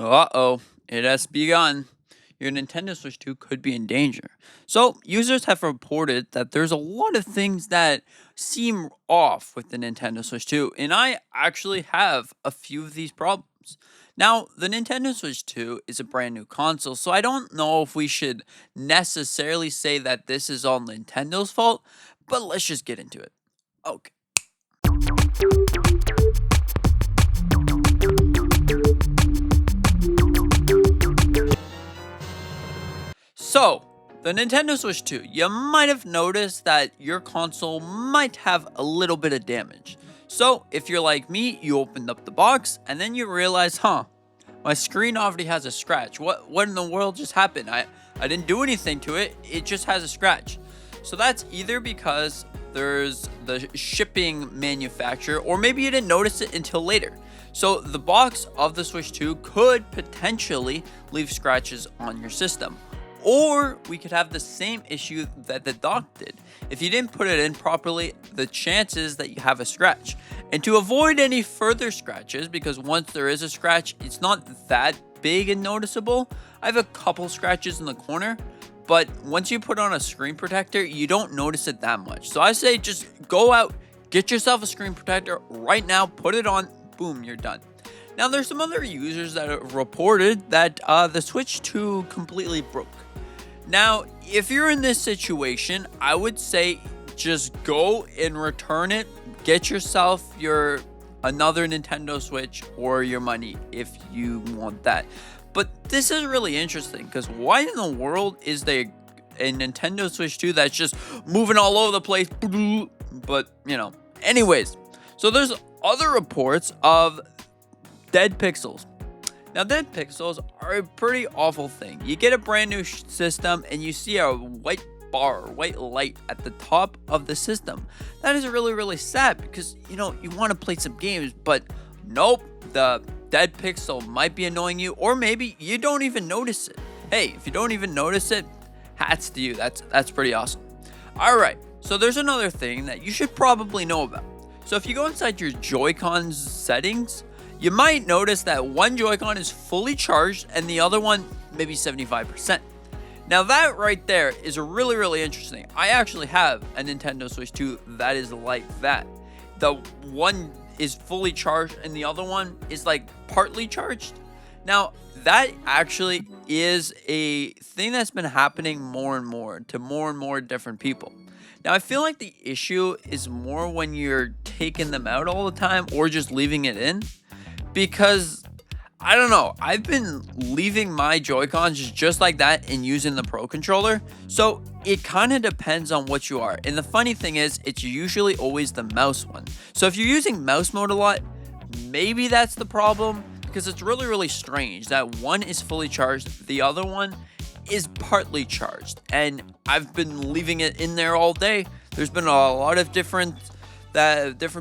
Uh-oh, it has begun. Your Nintendo Switch 2 could be in danger. So, users have reported that there's a lot of things that seem off with the Nintendo Switch 2, and I actually have a few of these problems. Now, the Nintendo Switch 2 is a brand new console, so I don't know if we should necessarily say that this is all Nintendo's fault, but let's just get into it. Okay. So, the Nintendo Switch 2, you might have noticed that your console might have a little bit of damage. So, if you're like me, you opened up the box and then you realize, my screen already has a scratch. What in the world just happened? I didn't do anything to it. It just has a scratch. So that's either because there's the shipping manufacturer, or maybe you didn't notice it until later. So the box of the Switch 2 could potentially leave scratches on your system. Or we could have the same issue that the dock did. If you didn't put it in properly, the chances that you have a scratch. And to avoid any further scratches, because once there is a scratch, it's not that big and noticeable. I have a couple scratches in the corner, but once you put on a screen protector, you don't notice it that much. So I say just go out, get yourself a screen protector right now, put it on, boom, you're done. Now, there's some other users that have reported that the Switch 2 completely broke. Now, if you're in this situation, I would say just go and return it. Get yourself another Nintendo Switch or your money if you want that. But this is really interesting because why in the world is there a Nintendo Switch 2 that's just moving all over the place? But, anyways. So there's other reports of dead pixels. Now, dead pixels are a pretty awful thing. You get a brand new system and you see a white bar, white light at the top of the system. That is really, really sad because, you want to play some games, but nope, the dead pixel might be annoying you, or maybe you don't even notice it. Hey, if you don't even notice it, hats to you. That's pretty awesome. All right, so there's another thing that you should probably know about. So if you go inside your Joy-Con settings, you might notice that one Joy-Con is fully charged and the other one maybe 75%. Now that right there is really, really interesting. I actually have a Nintendo Switch 2 that is like that. The one is fully charged and the other one is like partly charged. Now that actually is a thing that's been happening more and more to more and more different people. Now I feel like the issue is more when you're taking them out all the time or just leaving it in. Because, I don't know, I've been leaving my Joy-Cons just like that and using the Pro Controller. So, it kind of depends on what you are. And the funny thing is, it's usually always the mouse one. So, if you're using mouse mode a lot, maybe that's the problem. Because it's really, really strange that one is fully charged, the other one is partly charged. And I've been leaving it in there all day. There's been a lot of different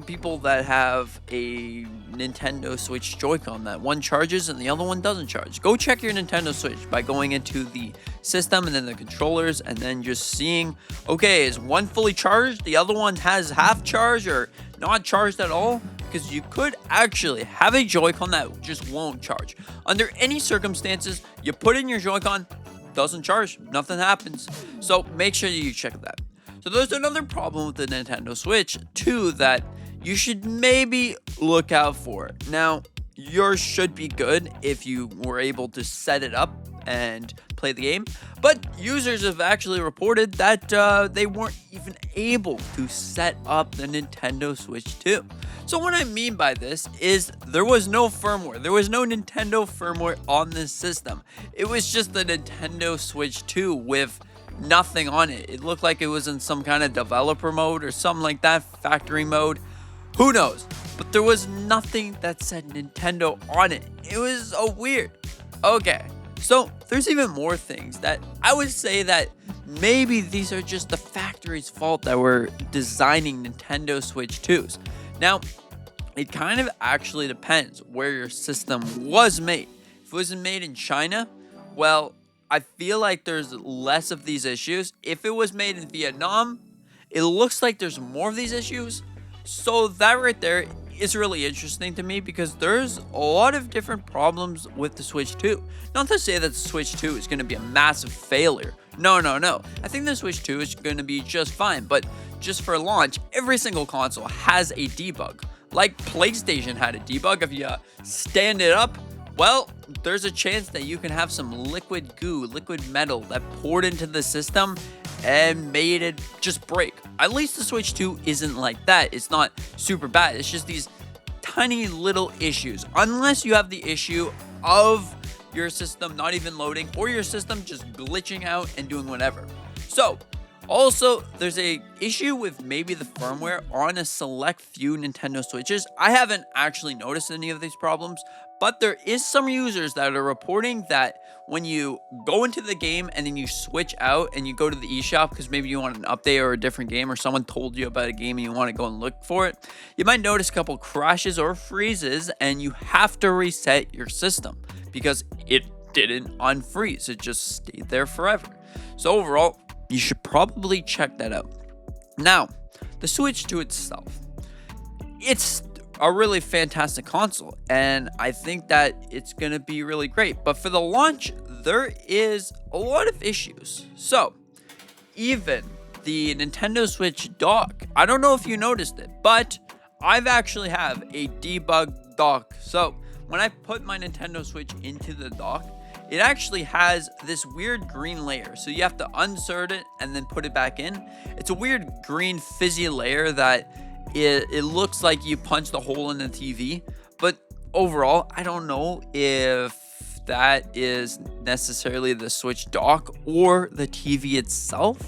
people that have a Nintendo Switch Joy-Con that one charges and the other one doesn't charge. Go check your Nintendo Switch by going into the system and then the controllers and then just seeing, okay, is one fully charged, the other one has half charge or not charged at all? Because you could actually have a Joy-Con that just won't charge. Under any circumstances, you put in your Joy-Con, doesn't charge, nothing happens. So make sure you check that. So there's another problem with the Nintendo Switch 2 that you should maybe look out for. Now, yours should be good if you were able to set it up and play the game, but users have actually reported that they weren't even able to set up the Nintendo Switch 2. So what I mean by this is there was no firmware. There was no Nintendo firmware on this system. It was just the Nintendo Switch 2 with nothing on it. It looked like it was in some kind of developer mode or something like that, factory mode. Who knows? But there was nothing that said Nintendo on it. It was so weird. Okay, so there's even more things that I would say that maybe these are just the factory's fault that were designing Nintendo Switch 2s. Now, it kind of actually depends where your system was made. If it was made in China, well, I feel like there's less of these issues. If it was made in Vietnam, it looks like there's more of these issues. So that right there is really interesting to me because there's a lot of different problems with the Switch 2. Not to say that the Switch 2 is going to be a massive failure. No, no, no. I think the Switch 2 is going to be just fine, but just for launch, every single console has a debug. Like PlayStation had a debug. If you stand it up, well, there's a chance that you can have some liquid goo, liquid metal that poured into the system and made it just break. At least the Switch 2 isn't like that. It's not super bad. It's just these tiny little issues. Unless you have the issue of your system not even loading or your system just glitching out and doing whatever. So, also, there's a issue with maybe the firmware on a select few Nintendo Switches. I haven't actually noticed any of these problems, but there is some users that are reporting that when you go into the game and then you switch out and you go to the eShop because maybe you want an update or a different game or someone told you about a game and you want to go and look for it, you might notice a couple crashes or freezes and you have to reset your system because it didn't unfreeze. It just stayed there forever. So overall, you should probably check that out. Now, the Switch 2 itself, it's a really fantastic console, and I think that it's going to be really great. But for the launch, there is a lot of issues. So, even the Nintendo Switch dock, I don't know if you noticed it, but I've actually have a debug dock. So, when I put my Nintendo Switch into the dock, it actually has this weird green layer. So you have to insert it and then put it back in. It's a weird green fizzy layer that it looks like you punched a hole in the TV. But overall, I don't know if that is necessarily the Switch dock or the TV itself.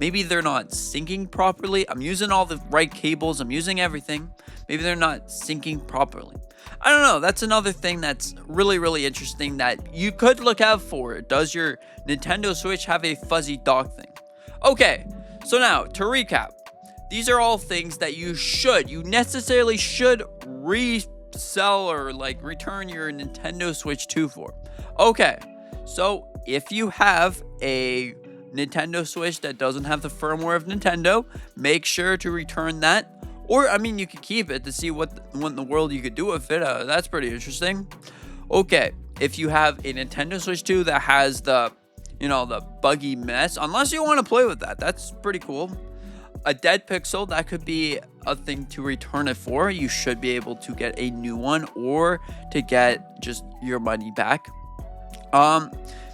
Maybe they're not syncing properly. I'm using all the right cables. I'm using everything. Maybe they're not syncing properly. I don't know. That's another thing that's really, really interesting that you could look out for. Does your Nintendo Switch have a fuzzy dock thing? Okay, so now to recap, these are all things that you necessarily should resell or like return your Nintendo Switch 2 for. Okay, so if you have a Nintendo Switch that doesn't have the firmware of Nintendo, make sure to return that. Or, I mean, you could keep it to see what in the world you could do with it. That's pretty interesting. Okay, if you have a Nintendo Switch 2 that has the buggy mess, unless you want to play with that, that's pretty cool. A dead pixel, that could be a thing to return it for. You should be able to get a new one or to get just your money back.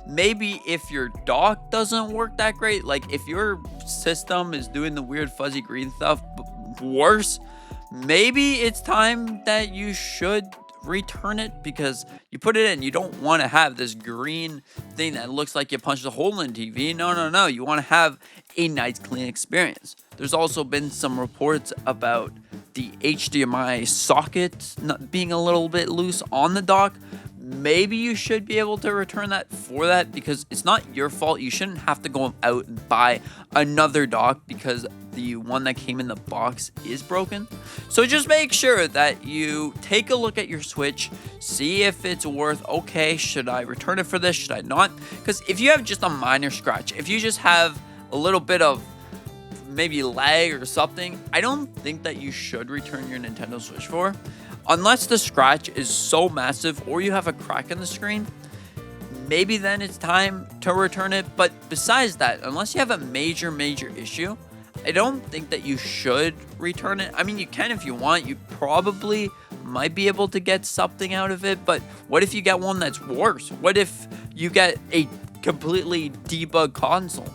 Maybe if your dock doesn't work that great, like if your system is doing the weird fuzzy green stuff, worse, maybe it's time that you should return it because you put it in. You don't want to have this green thing that looks like you punched a hole in the TV. No. You want to have a nice, clean experience. There's also been some reports about the HDMI socket not being a little bit loose on the dock. Maybe you should be able to return that for that because it's not your fault. You shouldn't have to go out and buy another dock because the one that came in the box is broken. So just make sure that you take a look at your Switch, see if it's worth, okay, should I return it for this? Should I not? Because if you have just a minor scratch, if you just have a little bit of maybe lag or something, I don't think that you should return your Nintendo Switch for. Unless the scratch is so massive or you have a crack in the screen, maybe then it's time to return it. But besides that, unless you have a major issue, I don't think that you should return it. I mean, you can if you want. You probably might be able to get something out of it. But what if you get one that's worse? What if you get a completely debugged console?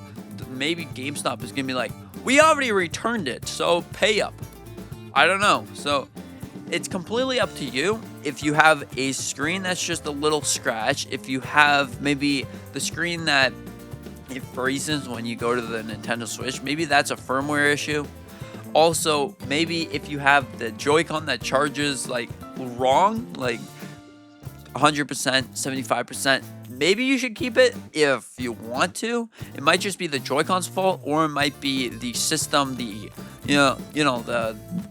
Maybe GameStop is going to be like, we already returned it, so pay up. I don't know. So it's completely up to you. If you have a screen that's just a little scratch, if you have maybe the screen that it freezes when you go to the Nintendo Switch, maybe that's a firmware issue. Also, maybe if you have the Joy-Con that charges like wrong, like 100%, 75%, maybe you should keep it if you want to. It might just be the Joy-Con's fault, or it might be the system, the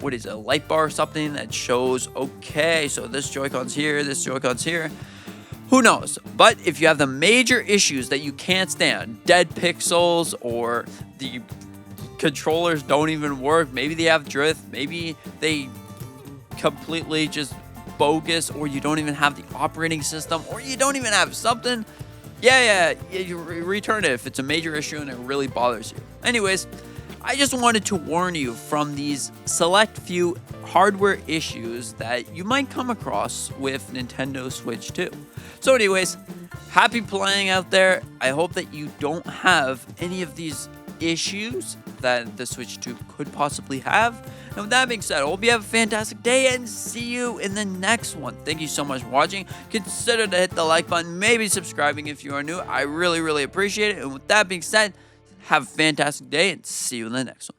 what is it, a light bar or something that shows, okay, so this Joy-Con's here, this Joy-Con's here. Who knows? But if you have the major issues that you can't stand, dead pixels, or the controllers don't even work, maybe they have drift, maybe they completely just bogus, or you don't even have the operating system, or you don't even have something, you return it if it's a major issue and it really bothers you. Anyways, I just wanted to warn you from these select few hardware issues that you might come across with Nintendo Switch 2. So anyways, happy playing out there. I hope that you don't have any of these issues that the Switch 2 could possibly have. And with that being said, I hope you have a fantastic day and see you in the next one. Thank you so much for watching. Consider to hit the like button, maybe subscribing if you are new. I really, really appreciate it. And with that being said, have a fantastic day and see you in the next one.